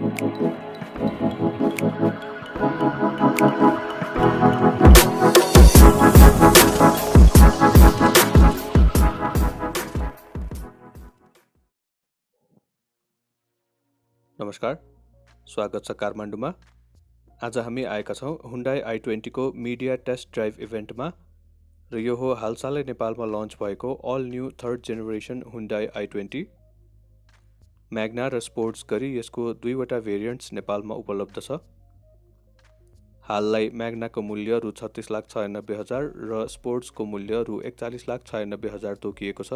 नमस्कार, स्वागत छ काठमाडौँमा। आज हामी आएका छौँ हुन्डाई i20 को मिडिया टेस्ट ड्राइभ इभेन्टमा र यो हो हालसालै नेपालमा लन्च भएको all new third generation Hyundai i20। Magna र स्पोर्ट्स गरी यसको दुईवटा भेरिएन्ट्स नेपालमा उपलब्ध छ। हाललाई म्याग्नाको मूल्य रु 36,96,000 र स्पोर्ट्सको मूल्य रु 41,96,000 तोकिएको छ।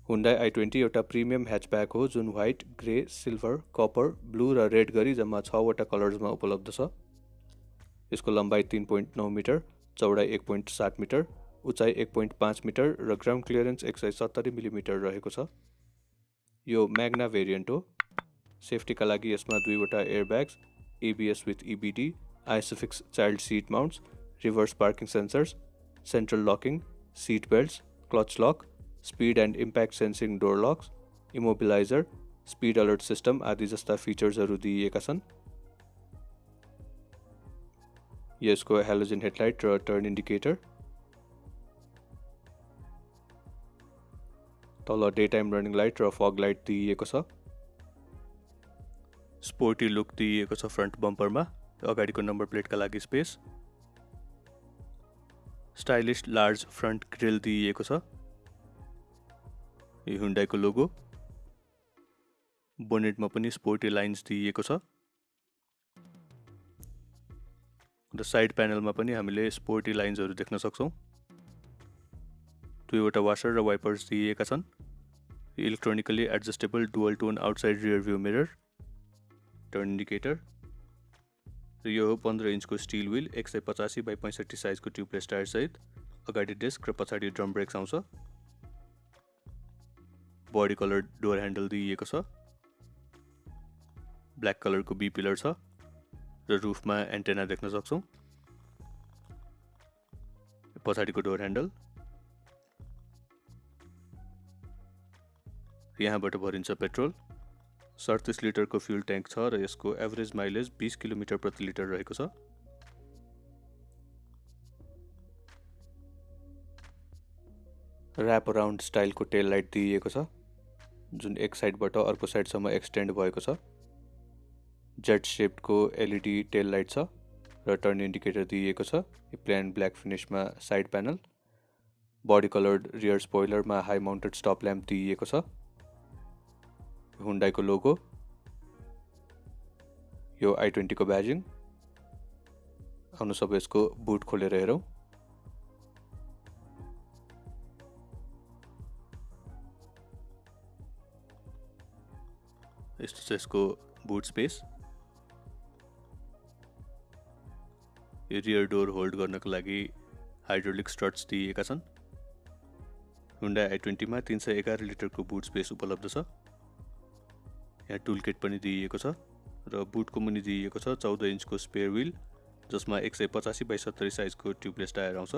हुन्डाई i20 एउटा प्रिमियम ह्याचब्याक हो जुन white, grey, silver, copper, blue र रेड गरी जम्मा 6वटा कलर्समा उपलब्ध छ। यसको लम्बाइ 3.9 मिटर, चौडाइ 1.7 मिटर, उचाइ 1.5 मिटर र ग्राउन्ड क्लियरेन्स 170 मिलिमिटर रहेको छ। यो म्याग्ना भेरिएन्ट हो। सेफ्टीका लागि यसमा दुईवटा airbags, ABS with EBD, Isofix child seat mounts, reverse parking sensors, central locking, seat belts, clutch lock, speed and impact sensing door locks, immobiliser, speed alert system आदि जस्ता फिचर्सहरू दिइएका छन्। यसको हेलोजन हेडलाइट र टर्न इन्डिकेटर, तल day time running light र fog light दिइएको छ। स्पोर्टी लुक दिइएको छ फ्रन्ट बम्परमा, अगाडिको नम्बर प्लेटका लागि space, stylish large front grill दिइएको छ। यो हुन्डाईको लोगो, बोनेटमा पनि स्पोर्टी लाइन्स दिइएको छ र साइड प्यानलमा पनि हामीले स्पोर्टी लाइन्सहरू देख्न सक्छौं। दुईवटा वासर र वाइपर्स दिइएका छन्। Electronically adjustable dual tone outside rear view mirror, turn indicator र यो 15 इन्चको स्टिल व्हील 185 बाइ 65 साइजको ट्युबलेस टायर सहित। अगाडि डिस्क र पछाडि ड्रम ब्रेक्स आउँछ। बडी कलर डोर ह्यान्डल दिइएको छ। ब्ल्याक कलरको बी पिलर छ र रुफमा एन्टेना देख्न सक्छौं। पछाडिको डोर ह्यान्डल, यहाँबाट भरिन्छ पेट्रोल। 37 लिटरको फ्युल ट्याङ्क छ र यसको एभरेज माइलेज 20 किलोमिटर प्रति लिटर रहेको छ। ऱ्याप अराउन्ड स्टाइलको टेल लाइट दिइएको छ जुन एक साइडबाट अर्को साइडसम्म एक्सटेन्ड भएको छ। जेट शेप्डको LED टेल लाइट छ र टर्न इन्डिकेटर दिइएको छ। प्लेन ब्ल्याक फिनिशमा side panel, body coloured rear स्पोइलरमा हाई माउन्टेड स्टप ल्याम्प दिइएको छ। हुन्डाईको लोगो, यो i20 को ब्याजिङ। आउनु सब यसको बुट खोलेर हेरौं। यस्तो छ यसको बुट स्पेस। यो रियर डोर होल्ड गर्नको लागि हाइड्रोलिक स्ट्रट्स दिइएका छन्। हुन्डाई i20 मा 311 लिटरको बुट स्पेस उपलब्ध छ। यहाँ टुल किट पनि दिइएको छ र बुटको मुनि दिइएको छ 14 इन्चको स्पेयर व्हील जसमा 185 बाइ 70 साइजको ट्युबलेस टायर आउँछ।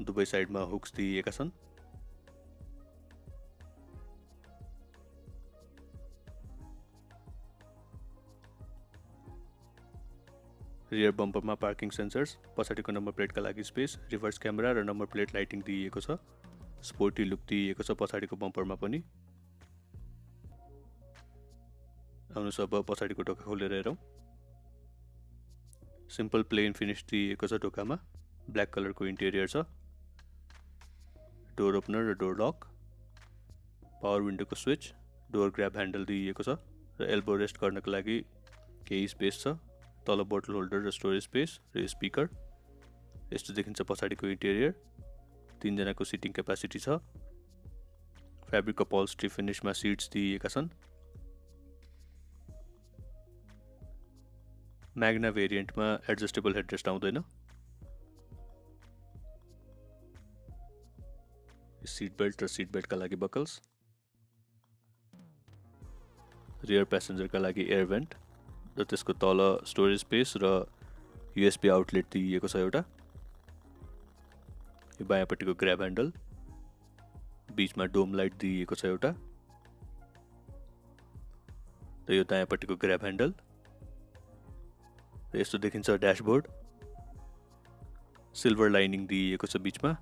दुवै साइडमा हुक्स दिइएका छन्। रियर बम्परमा पार्किङ सेन्सर्स, पछाडिको नम्बर प्लेटका लागि स्पेस, रिभर्स क्यामेरा र नम्बर प्लेट लाइटिङ दिइएको छ। स्पोर्टी लुक दिइएको छ पछाडिको बम्परमा पनि। आउनु सब पछाडिको ढोका खोलेर हेरौं। सिम्पल प्लेन फिनिश दिइएको छ ढोकामा। ब्ल्याक कलरको इन्टेरियर छ। डोर ओपनर र डोर लक, पावर विन्डोको स्विच, डोर ग्र्याब ह्यान्डल दिइएको छ र एल्बो रेस्ट गर्नको लागि केही स्पेस छ। तल बोतल होल्डर र स्टोरेज स्पेस र स्पिकर। यस्तो देखिन्छ पछाडिको इन्टेरियर। 3 जनाको सिटिङ क्यापासिटी छ। फ्याब्रिक अपहोल्स्ट्री फिनिशमा सिट्स दिइएका छन्। म्याग्ना भेरिएन्टमा एडजस्टेबल हेडरेस्ट आउँदैन। सीट बेल्ट र सीट बेल्टका लागि बकल्स। रियर प्यासेन्जरका लागि एयर भेन्ट र त्यसको तल स्टोरेज स्पेस र USB आउटलेट दिइएको छ एउटा। यो बायाँपट्टिको ग्र्याब ह्यान्डल, बीचमा डोम लाइट दिएको छ एउटा र यो दायाँपट्टिको ग्र्याब ह्यान्डल र यस्तो देखिन्छ ड्याशबोर्ड सिल्भर लाइनिङ दिएको छ बीचमा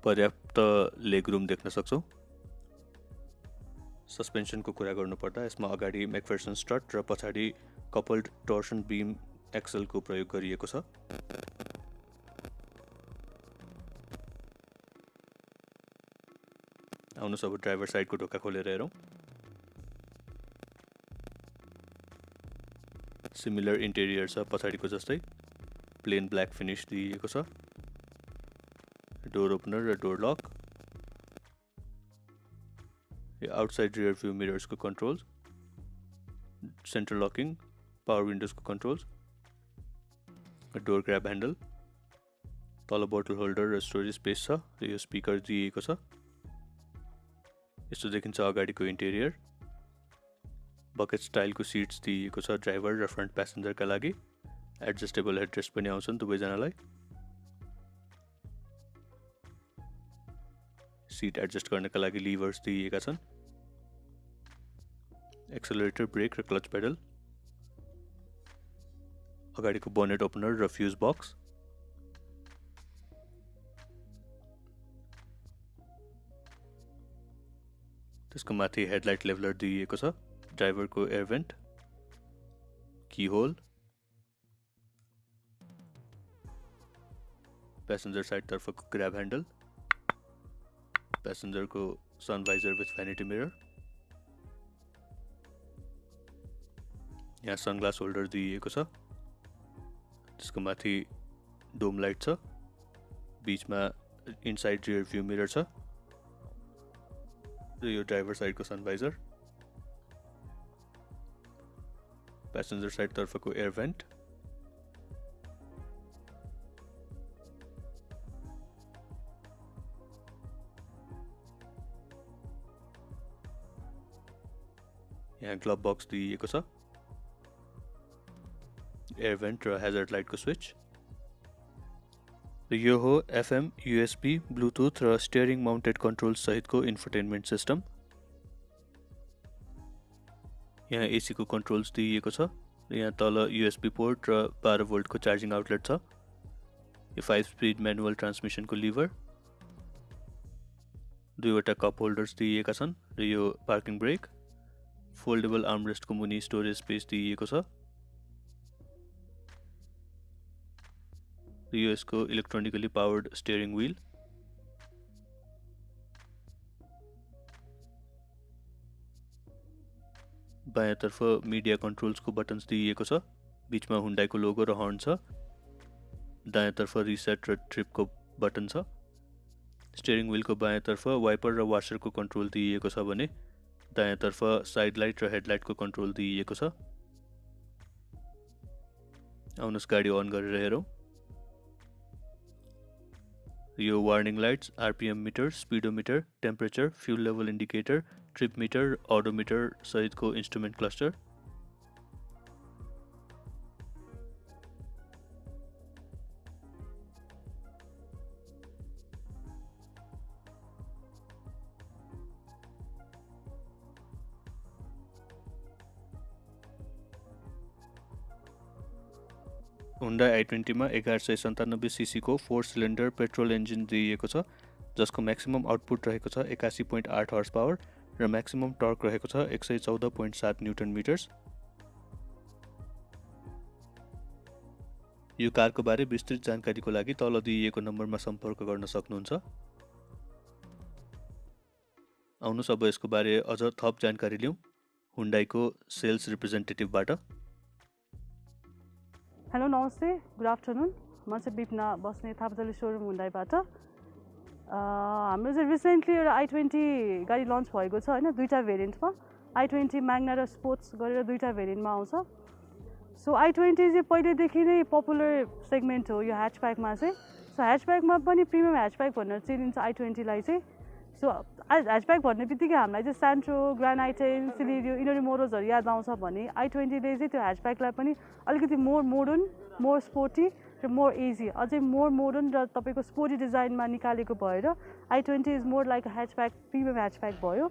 पर्याप्त लेग रुम देख्न सक्छौं सस्पेन्सनको कुरा गर्नुपर्दा यसमा अगाडि मैकफेर्सन स्ट्रट र पछाडि कपल्ड टोर्सन बीम एक्सलको प्रयोग गरिएको छ आउनुस् अब ड्राइभर साइडको ढोका खोलेर हेरौं सिमिलर इन्टेरियर छ पछाडिको जस्तै प्लेन ब्ल्याक फिनिश दिएको छ डोर ओपनर र door lock outside rear view mirrors को controls centre locking power windows को कन्ट्रोल्स डोर ग्र्याब ह्यान्डल तल बोतल होल्डर र स्टोरेज स्पेस छ र यो स्पिकर दिएको छ यस्तो देखिन्छ अगाडिको इन्टेरियर बकेट स्टाइलको सिट्स दिएको छ ड्राइभर र फ्रन्ट प्यासेन्जरका लागि एडजस्टेबल हेडरेस्ट पनि आउँछन् दुवैजनालाई सीट एडजस्ट गर्नका लागि लिभर्स दिएका छन् एक्सेलरेटर ब्रेक र क्लच पेडल अगाडिको बोनेट ओपनर र फ्यूज बक्स त्यसको माथि हेडलाइट लेभलर दिएको छ ड्राइभरको एयर भेन्ट की होल प्यासेन्जर साइड तर्फको ग्र्याब ह्यान्डल पैसेंजर को सनवाइजर विथ वैनिटी मिरर यहाँ सनग्लास होल्डर दिएको छ त्यसको माथि डोम लाइट छ बीचमा इनसाइड रियर व्यू मिरर छ र यो ड्राइभर साइडको सनवाइजर पैसेंजर साइड तर्फको एयर भेन्ट यहाँ ग्लभ बक्स दिएको छ एयर भेन्ट र हेजर्ड लाइट को स्विच यो हो FM USB ब्लुटुथ र स्टियरिङ माउन्टेड कन्ट्रोल सहित को इन्फोटेनमेन्ट सिस्टम यहाँ AC को कन्ट्रोल्स दिएको छ यहाँ तल USB पोर्ट र 12 भोल्ट को चार्जिङ आउटलेट छ यो 5 स्पिड म्यानुअल ट्रान्समिसन को लिभर दुईवटा कप होल्डर्स दिएका छन् र यो पार्किङ ब्रेक फोल्डेबल आर्मरेस्ट को मुनि स्टोरेज स्पेस दिएको छ यो यसको इलेक्ट्रोनिकली पावर्ड स्टियरिङ व्हील बायाँतर्फ मिडिया कन्ट्रोल्स को बटन्स दिएको छ बीचमा हुन्डाई को लोगो र हर्न छ दायाँतर्फ रिसेट र ट्रिप को बटन छ स्टियरिङ व्हील को बायाँतर्फ वाइपर र वाशर को कन्ट्रोल दिएको छ भने दायाँतर्फ साइड लाइट र हेडलाइट को कन्ट्रोल दिएको छ आउनुस् गाडी अन गरेर हेरौं यो warning lights RPM meter speedometer temperature fuel level indicator trip meter odometer सहित को इन्स्ट्रुमेन्ट क्लस्टर हुन्डा i20 मा 1197 सीसी को 4 सिलिन्डर पेट्रोल इन्जिन दिएको छ जसको म्याक्सिमम आउटपुट रहेको छ 81.8 हर्स पावर र म्याक्सिमम टर्क रहेको छ 114.7 न्यूटन मिटर्स यो कारको बारे विस्तृत जानकारीको लागि तल दिएको नम्बरमा सम्पर्क गर्न सक्नुहुन्छ आउनुस् अब यसको बारे अझ थप जानकारी लिउँ हुन्डाईको सेल्स रिप्रेजेन्टेटिभबाट हेलो नमस्ते गुड आफ्टरनुन म चाहिँ बिपना बस्ने थापाजली सोरुम हुन्डाईबाट हाम्रो चाहिँ रिसेन्टली एउटा i20 गाडी लन्च भएको छ हैन दुईटा भेरिएन्टमा i20 म्याग्ना र स्पोर्ट्स गरेर दुईटा भेरिएन्टमा आउँछ सो i20 चाहिँ पहिलेदेखि नै पपुलर सेगमेन्ट हो यो ह्याचब्याकमा चाहिँ सो ह्याचब्याकमा पनि प्रिमियम ह्याचब्याक भनेर चिनिन्छ i20 लाई चाहिँ सो ह्याचब्याक भन्ने बित्तिकै हामीलाई चाहिँ सेन्ट्रो ग्रान्ड आइटेन सिलिरियो यिनीहरू मोडल्सहरू याद आउँछ भने i20 ले चाहिँ त्यो ह्याचब्याकलाई पनि अलिकति मोर मोडर्न मोर स्पोर्टी र मोर इजी, अझै मोर मोडर्न र तपाईँको स्पोर्टी डिजाइनमा निकालेको भएर i20 is more like hatchback, premium hatchback भयो।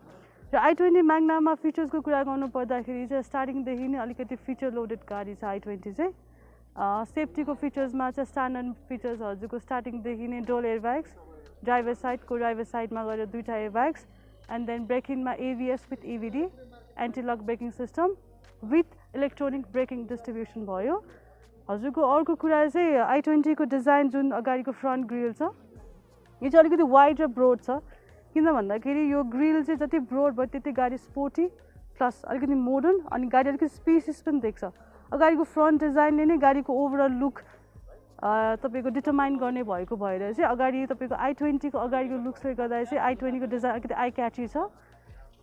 र i20 म्याग्नामा फिचर्सको कुरा गर्नु पर्दाखेरि चाहिँ स्टार्टिङदेखि नै अलिकति फिचर लोडेड गाडी छ i20 चाहिँ। सेफ्टीको फिचर्समा चाहिँ स्ट्यान्डर्ड फिचर्स हजुरको स्टार्टिङदेखि नै डोल एयरब्याग्स, ड्राइभर साइडमा गएर 2टा एयरब्याग्स, एन्ड देन ब्रेकिङमा ABS with EVD, anti lock braking system with electronic braking distribution भयो। हजुरको अर्को कुरा चाहिँ i20 को डिजाइन जुन अगाडिको फ्रन्ट ग्रिल छ यो चाहिँ अलिकति वाइड र ब्रोड छ, किन भन्दाखेरि यो ग्रिल चाहिँ जति ब्रोड भयो त्यति गाडी स्पोर्टी प्लस अलिकति मोडर्न, अनि गाडी अलिकति स्पेसियस पनि देख्छ। अगाडिको फ्रन्ट डिजाइनले नै गाडीको ओभरअल लुक तपाईँको डिटरमाइन गर्ने भएको भएर चाहिँ अगाडि तपाईँको i20 को अगाडिको लुक्सले गर्दा चाहिँ i20 को डिजाइन अलिकति आई क्याची छ।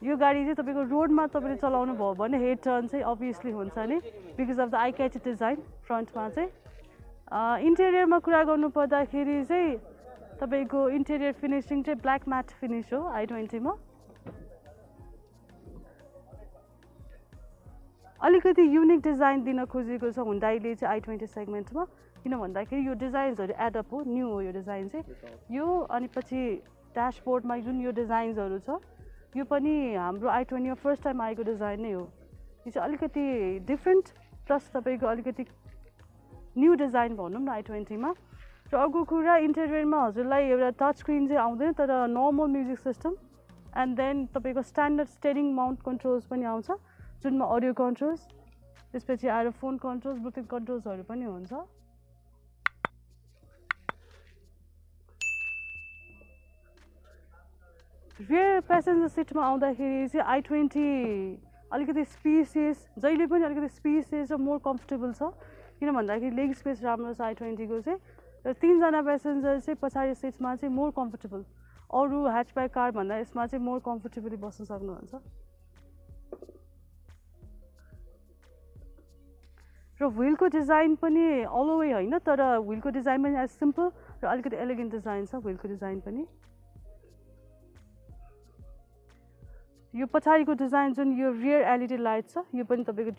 यो गाडी चाहिँ तपाईँको रोडमा तपाईँले चलाउनु भयो भने हेड टर्न चाहिँ अभियसली हुन्छ नि because of the eye catchy design फ्रन्टमा चाहिँ। इन्टेरियरमा कुरा गर्नु पर्दाखेरि चाहिँ तपाईँको इन्टेरियर फिनिसिङ चाहिँ ब्ल्याक म्याट फिनिस हो i20 मा। अलिकति युनिक डिजाइन दिन खोजेको छ हुन्डाईले चाहिँ i20 सेगमेन्टमा, किन भन्दाखेरि यो डिजाइन्सहरू एडअप हो, न्यू हो यो डिजाइन चाहिँ यो। अनि पछि ड्यासबोर्डमा जुन यो डिजाइन्सहरू छ यो पनि हाम्रो i20 मा फर्स्ट टाइम आएको डिजाइन नै हो। यो चाहिँ अलिकति डिफ्रेन्ट प्लस तपाईँको अलिकति न्यू डिजाइन भनौँ न i20 मा। र अर्को कुरा इन्टेरियरमा हजुरलाई एउटा टच स्क्रिन चाहिँ आउँदैन तर normal music system, and then तपाईँको स्ट्यान्डर्ड स्टेरिङ माउन्ट कन्ट्रोल्स पनि आउँछ जुनमा अडियो कन्ट्रोल्स, त्यसपछि आएर फोन कन्ट्रोल्स, ब्लुटुथ कन्ट्रोल्सहरू पनि हुन्छ। रियर प्यासेन्जर सिटमा आउँदाखेरि चाहिँ i20 अलिकति स्पेसियस, जहिले पनि अलिकति स्पेसियस र मोर कम्फर्टेबल छ, किन भन्दाखेरि लेग स्पेस राम्रो छ i20 को चाहिँ। र 3जना प्यासेन्जर चाहिँ पछाडि सिटमा चाहिँ मोर कम्फर्टेबल, अरू ह्याचब्याक कार भन्दा यसमा चाहिँ मोर कम्फर्टेबली बस्न सक्नुहुन्छ। र व्हिलको डिजाइन पनि अल वे होइन तर व्हिलको डिजाइन पनि एज सिम्पल र अलिकति एलिगेन्ट डिजाइन छ व्हिलको डिजाइन पनि। यो पछाडिको डिजाइन जुन यो रियर एलइडी लाइट छ यो पनि तपाईँको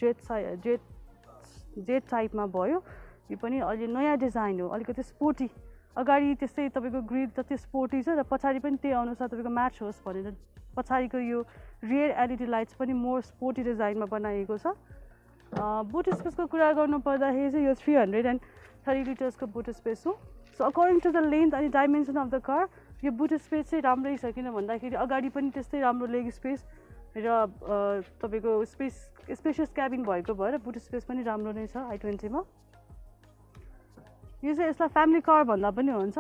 जेट टाइपमा भयो। यो पनि अहिले नयाँ डिजाइन हो, अलिकति स्पोर्टी, अगाडि त्यस्तै तपाईँको ग्रिल जति स्पोर्टी छ र पछाडि पनि त्यही अनुसार तपाईँको म्याच होस् भनेर पछाडिको यो रियर एलइडी लाइट्स पनि मोर स्पोर्टी डिजाइनमा बनाइएको छ। बुट स्पेसको कुरा गर्नु पर्दाखेरि चाहिँ यो 330 लिटर्सको बुट स्पेस हो। So according to the length अनि डाइमेन्सन अफ द कार यो बुट स्पेस चाहिँ राम्रै छ, किन भन्दाखेरि अगाडि पनि त्यस्तै राम्रो लेग स्पेस र तपाईँको स्पेसियस क्याबिन भएको भएर बुट स्पेस पनि राम्रो नै छ i20 मा। यो चाहिँ यसलाई फ्यामिली कार भन्दा पनि हुन्छ।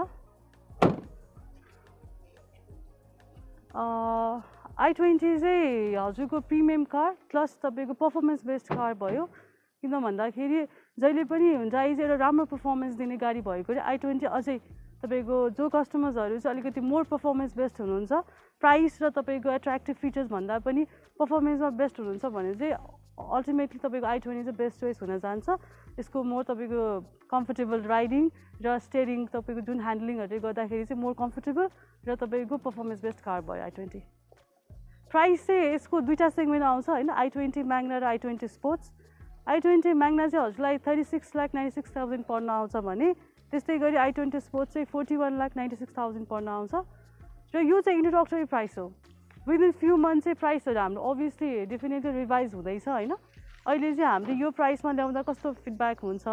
i20 चाहिँ हजुरको प्रिमियम कार प्लस तपाईँको पर्फर्मेन्स बेस्ड कार भयो, किन भन्दाखेरि जहिले पनि हुन्डाई चाहिँ एउटा राम्रो पर्फर्मेन्स दिने गाडी भएकोले i20 अझै तपाईँको जो कस्टमर्सहरू चाहिँ अलिकति मोर पर्फर्मेन्स बेस्ड हुनुहुन्छ, प्राइस र तपाईँको एट्र्याक्टिभ फिचर्स भन्दा पनि पर्फर्मेन्समा बेस्ट हुनुहुन्छ भने चाहिँ अल्टिमेटली तपाईँको i20 चाहिँ बेस्ट चोइस हुन जान्छ। यसको मोर तपाईँको कम्फर्टेबल राइडिङ र स्टेरिङ तपाईँको जुन ह्यान्डलिङहरूले गर्दाखेरि चाहिँ मोर कम्फर्टेबल र तपाईँको पर्फर्मेन्स बेस्ट कार भयो i20। प्राइस चाहिँ यसको 2टा सेगमेन्ट आउँछ होइन, i20 म्याग्ना र i20 स्पोर्ट्स। i20 म्याग्ना चाहिँ हजुरलाई 36,96,000 पर्न आउँछ भने त्यस्तै गरी i20 स्पोर्ट्स चाहिँ 41,96,000 पर्न आउँछ। र यो चाहिँ इन्ट्रोडक्टरी प्राइस हो। विदिन फ्यु मन्थ चाहिँ प्राइसहरू हाम्रो अभियसली डेफिनेटली रिभाइज हुँदैछ होइन। अहिले चाहिँ हामीले यो प्राइसमा ल्याउँदा कस्तो फिडब्याक हुन्छ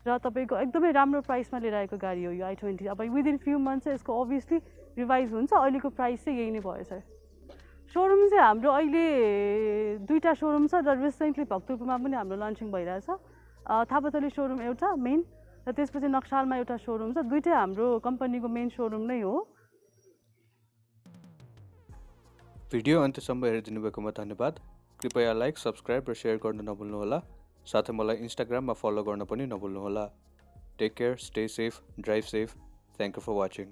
र तपाईँको एकदमै राम्रो प्राइसमा लिएर आएको गाडी हो यो i20। अब विदिन फ्यु मन्थ चाहिँ यसको अभियसली रिभाइज हुन्छ, अहिलेको प्राइस चाहिँ यही नै भयो सर। सोरुम चाहिँ हाम्रो अहिले 2टा सोरुम छ र रिसेन्टली भक्तपुरमा पनि हाम्रो लन्चिङ भइरहेछ। थापाथली सोरुम एउटा मेन र त्यसपछि नक्सालमा एउटा सोरुम छ, 2टै हाम्रो कम्पनीको मेन सोरुम नै हो। भिडियो अन्त्यसम्म हेरिदिनु भएकोमा धन्यवाद। कृपया लाइक, सब्सक्राइब र सेयर गर्न नभुल्नुहोला। साथै मलाई इन्स्टाग्राममा फलो गर्न पनि नभुल्नुहोला। Take care, stay safe, drive safe. Thank you for watching.